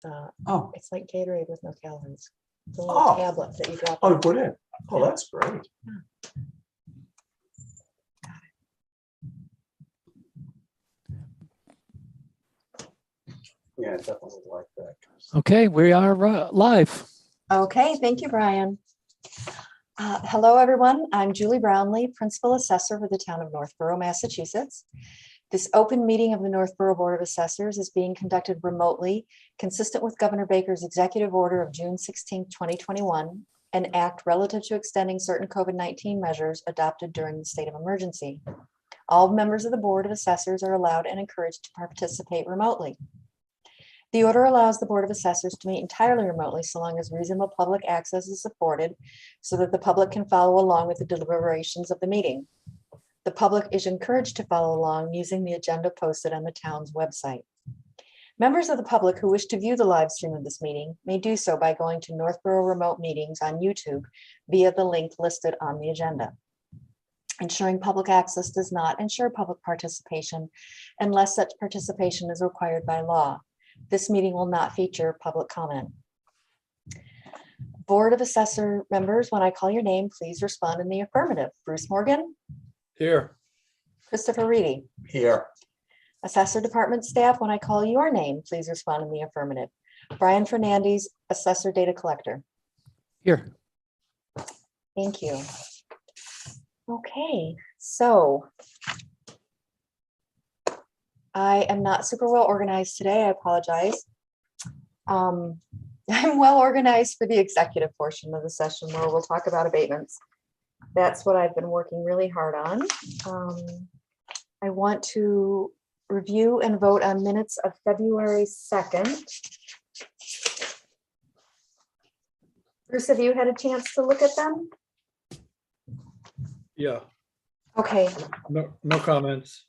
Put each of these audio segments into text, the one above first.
Oh, It's like Gatorade with no calories. The little tablet that you drop. oh, in. put in. Oh, that's great. Yeah, definitely like that. Okay, we are live. Okay, thank you, Brian. Hello, everyone. I'm Julie Brownlee, Principal Assessor for the town of Northborough, Massachusetts. This open meeting of the Northborough Board of Assessors is being conducted remotely, consistent with Governor Baker's executive order of June 16, 2021, an act relative to extending certain COVID-19 measures adopted during the state of emergency. All members of the Board of Assessors are allowed and encouraged to participate remotely. The order allows the Board of Assessors to meet entirely remotely so long as reasonable public access is afforded so that the public can follow along with the deliberations of the meeting. The public is encouraged to follow along using the agenda posted on the town's website. Members of the public who wish to view the live stream of this meeting may do so by going to Northborough Remote Meetings on YouTube via the link listed on the agenda. Ensuring public access does not ensure public participation unless such participation is required by law. This meeting will not feature public comment. Board of Assessor members, when I call your name, please respond in the affirmative. Bruce Morgan, Here. Christopher Reedy. Here. Assessor Department staff, when I call your name, please respond in the affirmative. Brian Fernandez, Assessor Data Collector. Here. Thank you. Okay, so I am not super well organized today. I apologize. I'm well organized for the executive portion of the session where we'll talk about abatements. That's what I've been working really hard on. I want to review and vote on minutes of February 2nd. Bruce, have you had a chance to look at them? Yeah. Okay. No comments.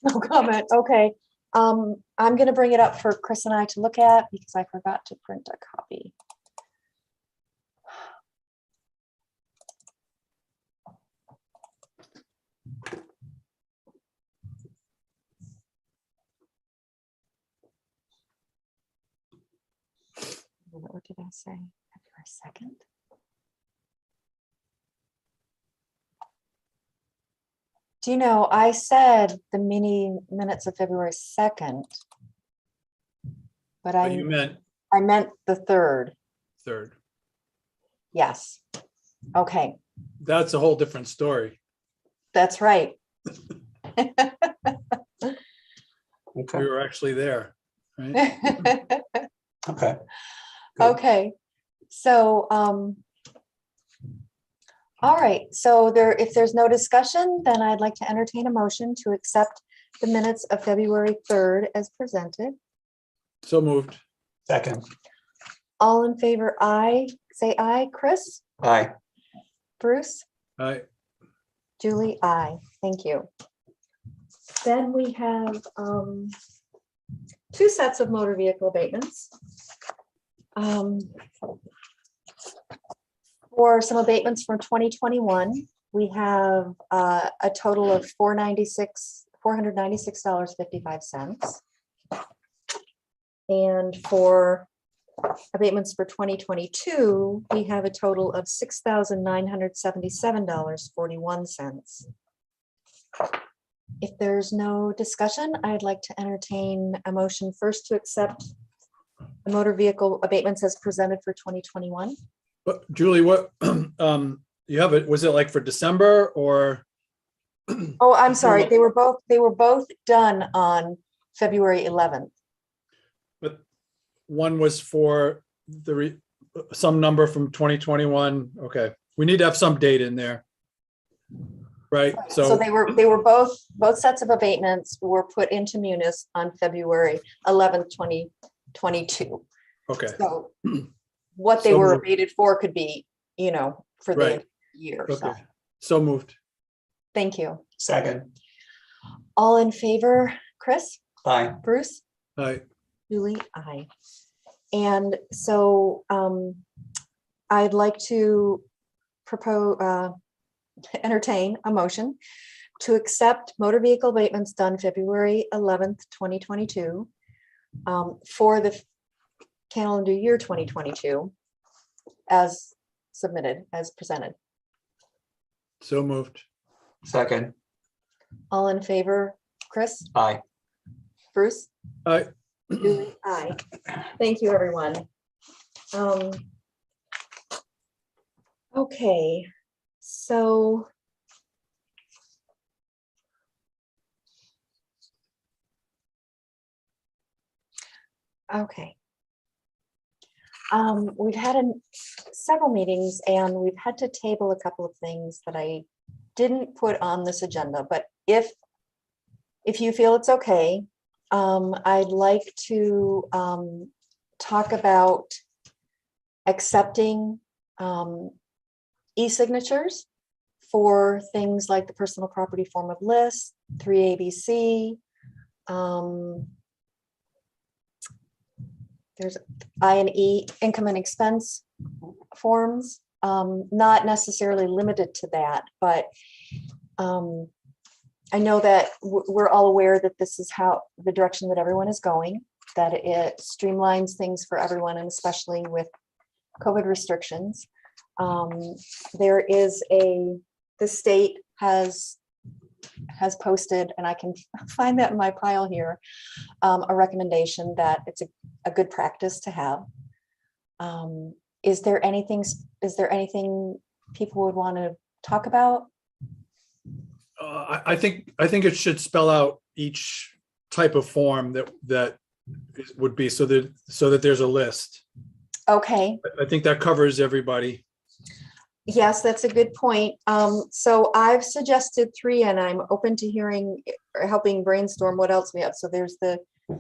No comment. Okay. I'm going to bring it up for Chris and I to look at because I forgot to print a copy. What did I say? February 2nd? Do you know, I said the minutes of February 2nd, but But you meant I meant the 3rd. third. Yes. Okay, That's a whole different story. that's right. Okay. We were actually there, right? Okay. Good. Okay, so, all right, so if there's no discussion, then I'd like to entertain a motion to accept the minutes of February 3rd as presented. So moved. Second. All in favor, aye. Say aye. Chris? Aye. Bruce? Aye. Julie? Aye. Thank you. Then we have two sets of motor vehicle abatements. For some abatements from 2021, we have a total of $496.55. And for abatements for 2022, we have a total of $6,977.41. If there's no discussion, I'd like to entertain a motion first to accept the motor vehicle abatements as presented for 2021. But Julie, what you have it? Was it like for December or? Oh, I'm sorry. They were both done on February 11th. But one was for some number from 2021. Okay, we need to have some date in there, right? So they were both sets of abatements were put into Munis on February 11th, 2022. Okay. So what they So were moved. abated for could be, for the Right. year. Okay. So So moved. thank you. Second. All in favor, Chris, Aye. Bruce, Aye. Julie, aye. And so I'd like to entertain a motion to accept motor vehicle abatements done February 11th, 2022 for the calendar year 2022 as submitted, as presented. So moved. Second, All in favor, Chris, aye. Bruce? Aye. Julie? Aye. Thank you, everyone. Okay, so okay. We've had several meetings and we've had to table a couple of things that I didn't put on this agenda, but if you feel it's okay, I'd like to talk about accepting e-signatures for things like the personal property form of list, 3ABC. There's I&E, income and expense forms, not necessarily limited to that, but I know that we're all aware that this is how the direction that everyone is going, that it streamlines things for everyone, and especially with COVID restrictions. There is the state has posted, and I can find that in my pile here, a recommendation that it's a good practice to have. Is there anything people would want to talk about? I think it should spell out each type of form that would be so that there's a list. Okay. I think that covers everybody. Yes, that's a good point. So I've suggested 3, and I'm open to hearing or helping brainstorm what else we have. So there's the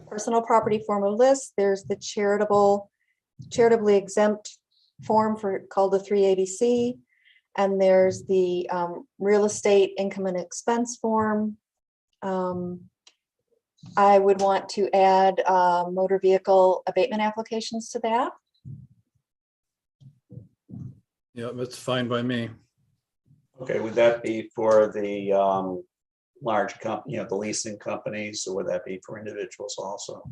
personal property form of list. There's the charitably exempt form called the 3ABC. And there's the real estate income and expense form. I would want to add motor vehicle abatement applications to that. Yeah, that's fine by me. Okay, would that be for the large company, the leasing companies, or would that be for individuals also?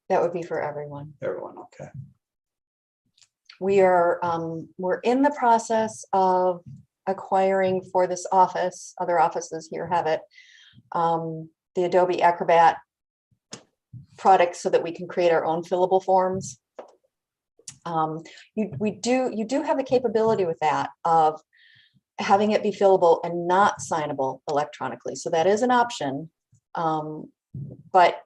That would be for everyone. Everyone, okay. We're in the process of acquiring for this office, other offices here have it, the Adobe Acrobat product so that we can create our own fillable forms. You do have the capability with that of having it be fillable and not signable electronically. So that is an option, but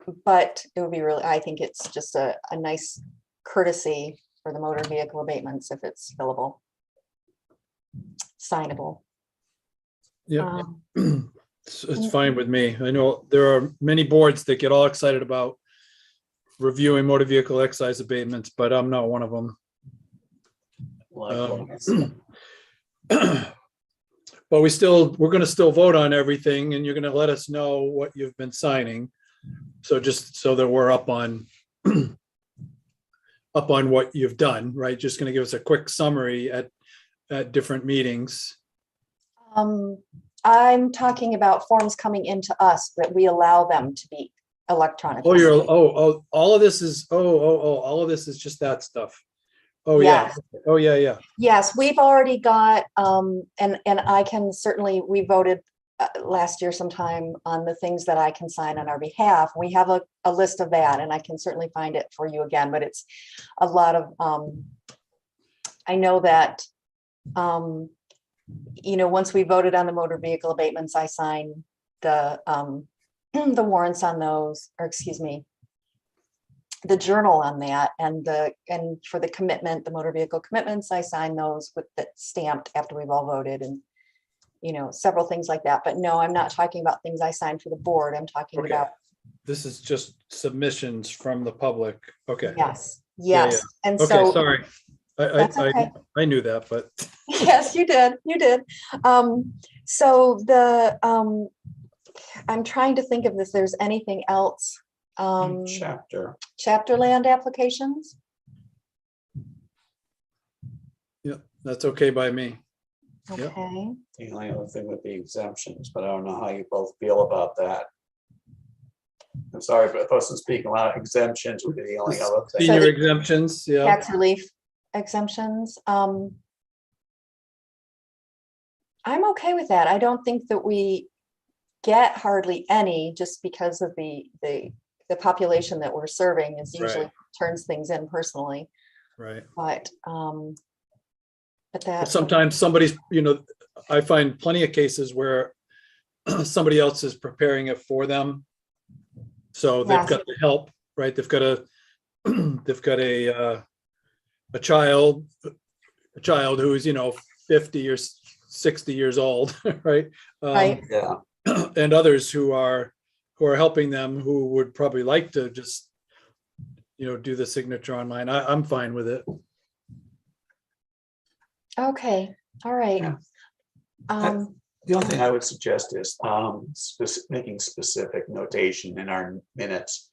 it would be really, I think it's just a nice courtesy for the motor vehicle abatements if it's fillable, signable. Yeah, it's fine with me. I know there are many boards that get all excited about reviewing motor vehicle excise abatements, but I'm not one of them. Likewise. But we're going to still vote on everything, and you're going to let us know what you've been signing. So just so that we're up on what you've done, right? Just going to give us a quick summary at different meetings. I'm talking about forms coming into us, but we allow them to be electronic. All of this is all of this is just that stuff. Oh Yes. yeah. Oh yeah. Yes, we've already got, and I can certainly, we voted last year sometime on the things that I can sign on our behalf. We have a list of that, and I can certainly find it for you again, but it's a lot of, I know that, once we voted on the motor vehicle abatements, I signed the warrants on those, or excuse me, the journal on that, and for the commitment, the motor vehicle commitments, I signed those with that stamped after we've all voted, and several things like that. But no, I'm not talking about things I signed for the board. I'm talking Okay. about. This is just submissions from the public. Okay. Yes. Yeah. And okay, so sorry. that's okay. I knew that, but Yes, you did. So I'm trying to think if there's anything else. Chapter land applications. yeah, that's okay by me. Okay. Yep. The only other thing would be exemptions, but I don't know how you both feel about that. I'm sorry, but if I was speaking about exemptions would be the only other thing. Senior the- exemptions, yeah. Tax relief exemptions. I'm okay with that. I don't think that we get hardly any just because of the population that we're serving is usually Right. turns things in personally, Right. but But that, sometimes somebody's, I find plenty of cases where somebody else is preparing it for them. So they've Yes. got the help, right? They've got they've got a child who's, 50 or 60 years old, right? Right. Yeah, And others who are helping them who would probably like to just, do the signature online. I'm fine with it. okay, all right. Yeah. Um, the only thing I would suggest is making specific notation in our minutes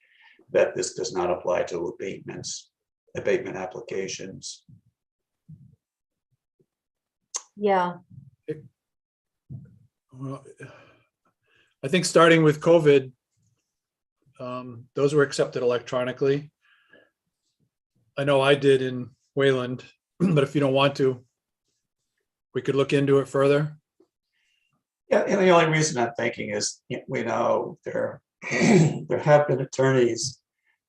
that this does not apply to abatement applications. yeah, Well, I think starting with COVID, those were accepted electronically. I know I did in Wayland, but if you don't want to, we could look into it further. Yeah, and the only reason I'm thinking is, we know there have been attorneys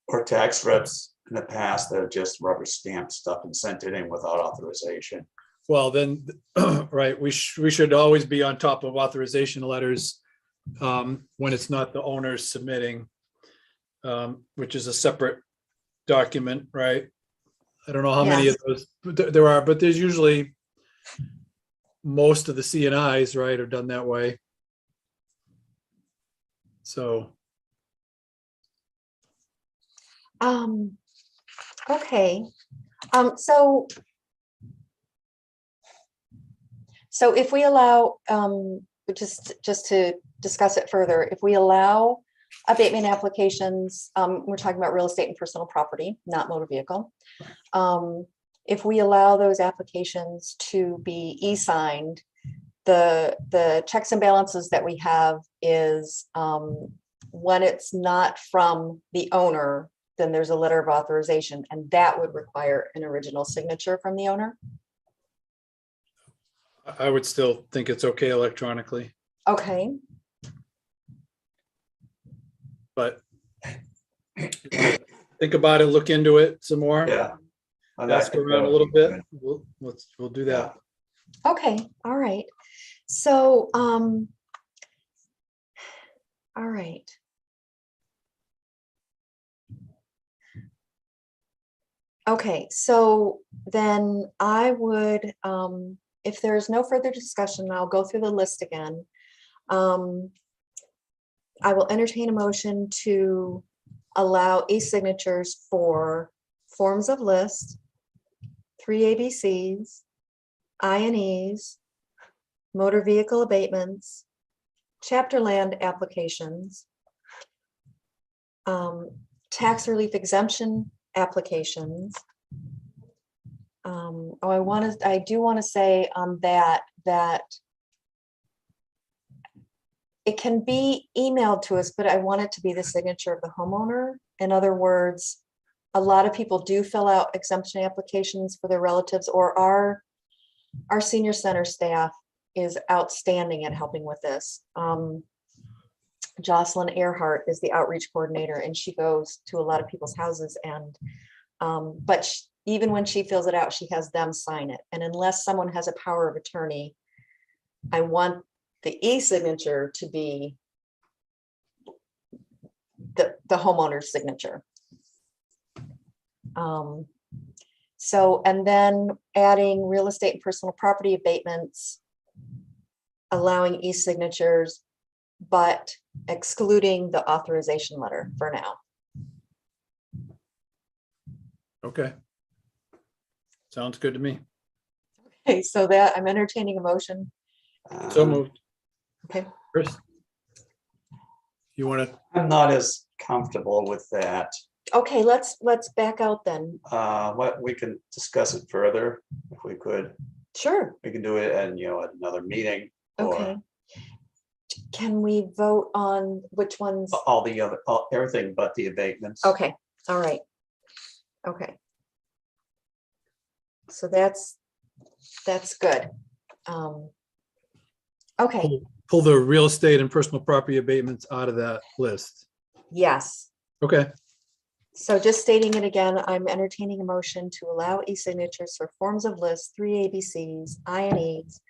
or tax reps in the past that have just rubber stamped stuff and sent it in without authorization. Well, then, right, we should always be on top of authorization letters when it's not the owners submitting, which is a separate document, right? I don't know how many of those there are, but there's usually most of the CNIs, right, are done that way. So, okay. So if we allow, just to discuss it further, if we allow abatement applications, we're talking about real estate and personal property, not motor vehicle. If we allow those applications to be e-signed, the checks and balances that we have is when it's not from the owner, then there's a letter of authorization, and that would require an original signature from the owner. I would still think it's okay electronically, Okay, but think about it, look into it some more. Yeah. And Ask that- around a little bit. We'll do that. okay, all right. So, all right. Okay, so then I would, if there's no further discussion, I'll go through the list again. I will entertain a motion to allow e-signatures for forms of list, 3 ABCs, I&Es, motor vehicle abatements, chapter land applications, tax relief exemption applications. I do want to say on that it can be emailed to us, but I want it to be the signature of the homeowner. In other words, a lot of people do fill out exemption applications for their relatives, or our senior center staff is outstanding at helping with this. Jocelyn Earhart is the outreach coordinator, and she goes to a lot of people's houses, and but even when she fills it out, she has them sign it. And unless someone has a power of attorney, I want the e-signature to be the homeowner's signature. So, and then adding real estate and personal property abatements, allowing e-signatures, but excluding the authorization letter for now. Okay. Sounds good to me. Okay, so that I'm entertaining a motion. So moved. Okay, Chris, you want to, I'm not as comfortable with that. okay, let's back out then. What we can discuss it further if we could. Sure, We can do it at, at another meeting. okay. Can we vote on which ones? All the other, everything but the abatements. Okay, all right. Okay. So that's good. Okay, Pull the real estate and personal property abatements out of that list. yes. Okay, So just stating it again, I'm entertaining a motion to allow e-signatures for forms of lists, 3 ABCs, I&Es,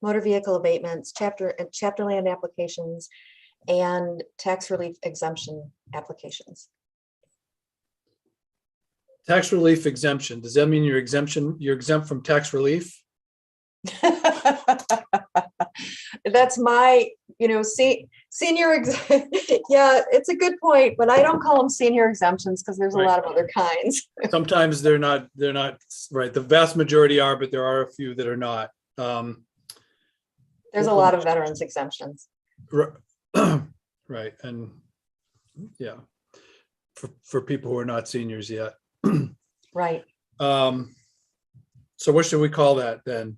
motor vehicle abatements, chapter land applications, and tax relief exemption applications. tax relief exemption. Does that mean you're exempt from tax relief? That's my, senior, yeah, it's a good point, but I don't call them senior exemptions because there's a Right. lot of other kinds. Sometimes they're not, right. The vast majority are, but there are a few that are not. There's a lot of veterans exemptions. Right, and yeah, for people who are not seniors yet. Right. So what should we call that then?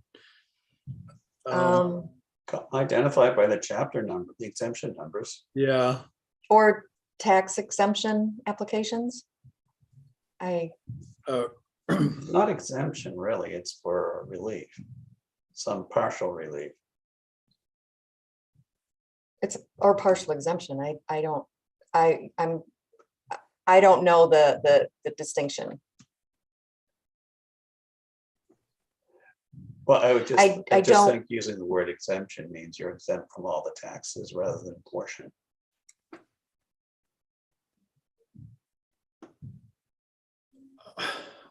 Identified by the chapter number, the exemption numbers. Yeah, Or tax exemption applications. Not exemption, really, it's for relief, some partial relief. Or partial exemption. I don't know the distinction. Well, I would just, I I just don't- think using the word exemption means you're exempt from all the taxes rather than portion.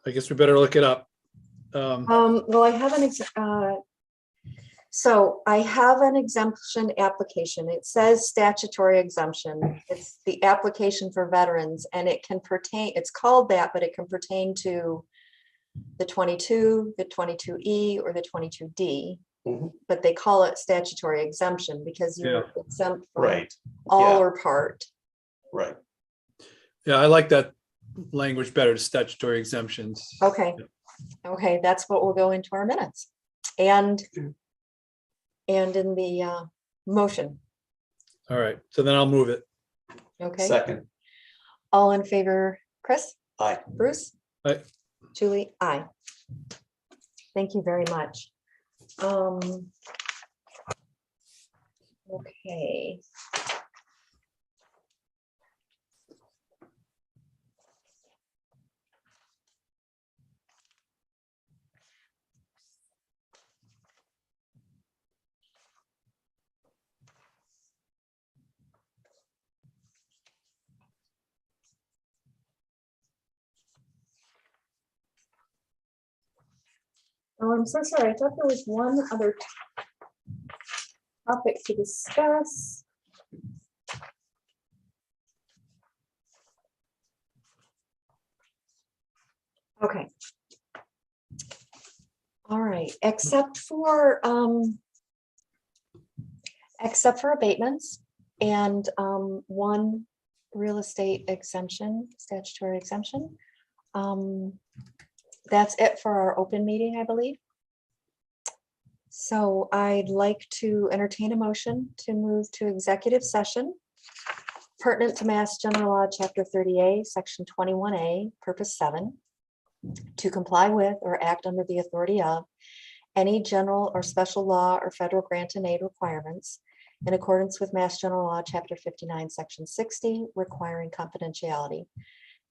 I guess we better look it up. Well, I have so I have an exemption application. It says statutory exemption. It's the application for veterans, and it can pertain, it's called that, but it can pertain to the 22, the 22E, or the 22D. Mhm. But they call it statutory exemption because you're exempt from Right, all yeah. or part. right. Yeah, I like that language better, statutory exemptions. Okay, okay, that's what will go into our minutes. And in the motion, All right, so then I'll move it. okay? Second, All in favor, Chris, aye. Bruce? Aye. Julie, aye. Thank you very much. Okay. Oh, I'm so sorry. I thought there was one other topic to discuss. Okay. All right, except for abatements and one real estate exemption, statutory exemption. That's it for our open meeting, I believe. So I'd like to entertain a motion to move to executive session pertinent to Mass General Law, Chapter 30A, Section 21A, Purpose 7, to comply with or act under the authority of any general or special law or federal grant and aid requirements in accordance with Mass General Law, Chapter 59, Section 60, requiring confidentiality.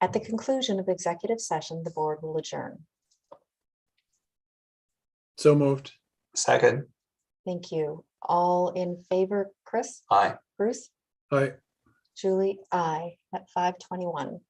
At the conclusion of executive session, the board will adjourn. So moved. Second, Thank you. All in favor, Chris, aye. Bruce, All right, Julie, aye, at 5:21.